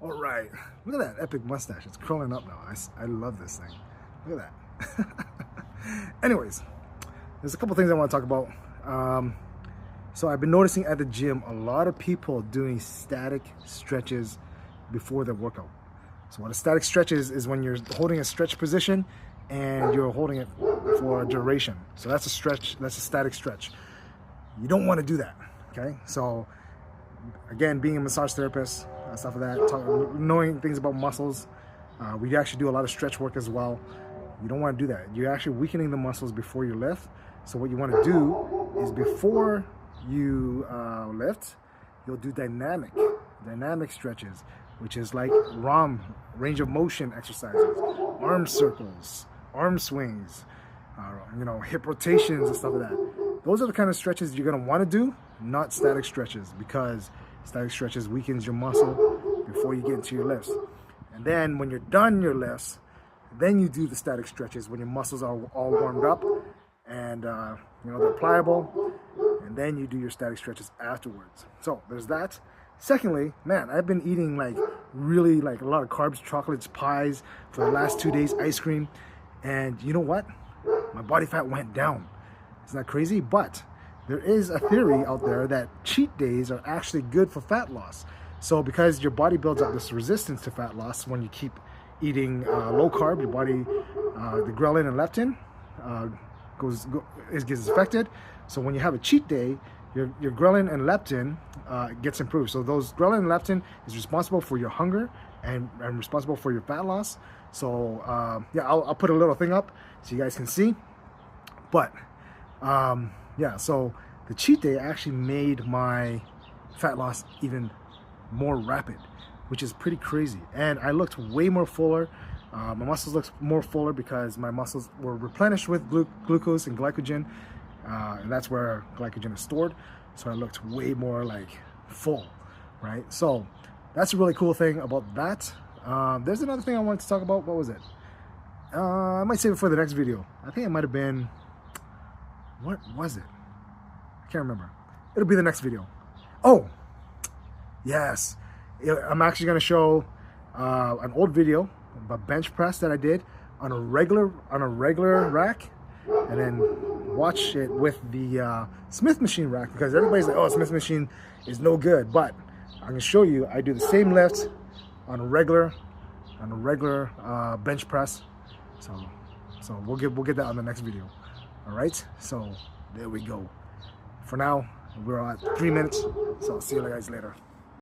All right, look at that epic mustache. It's curling up now. I love this thing. Look at that. Anyways, there's a couple things I want to talk about. So I've been noticing at the gym a lot of people doing static stretches before their workout. So what a static stretch is when you're holding a stretch position and you're holding it for a duration. So that's a stretch, that's a static stretch. You don't want to do that, okay? So again, being a massage therapist, stuff like that, knowing things about muscles, we actually do a lot of stretch work as well. You don't want to do that. You're actually weakening the muscles before you lift. So what you want to do is before you lift, you'll do dynamic stretches, which is like ROM, range of motion exercises, arm circles, arm swings, hip rotations and stuff like that. Those are the kind of stretches you're going to want to do, not static stretches, because static stretches weakens your muscle before you get into your lifts. And then when you're done your lifts, then you do the static stretches when your muscles are all warmed up and they're pliable, and then you do your static stretches afterwards. So there's that. Secondly, man, I've been eating really a lot of carbs, chocolates, pies for the last 2 days, ice cream, and you know what? My body fat went down. Isn't that crazy? But there is a theory out there that cheat days are actually good for fat loss. So because your body builds up this resistance to fat loss when you keep eating low carb, your body, the ghrelin and leptin gets affected. So when you have a cheat day, your ghrelin and leptin gets improved. So those ghrelin and leptin is responsible for your hunger and responsible for your fat loss. So yeah, I'll put a little thing up so you guys can see. But yeah, so the cheat day actually made my fat loss even more rapid, which is pretty crazy. And I looked way more fuller. My muscles looked more fuller because my muscles were replenished with glucose and glycogen, and that's where glycogen is stored. So I looked way more full, right? So that's a really cool thing about that. There's another thing I wanted to talk about. What was it? I might save it for the next video. I think it might have been, what was it? I can't remember. It'll be the next video. Oh, yes. I'm actually going to show an old video of a bench press that I did on a regular rack, and then watch it with the Smith machine rack, because everybody's like, oh, Smith machine is no good. But I'm going to show you I do the same lift on a regular bench press. So we'll get that on the next video. All right, so there we go. For now, we're at 3 minutes, so I'll see you guys later.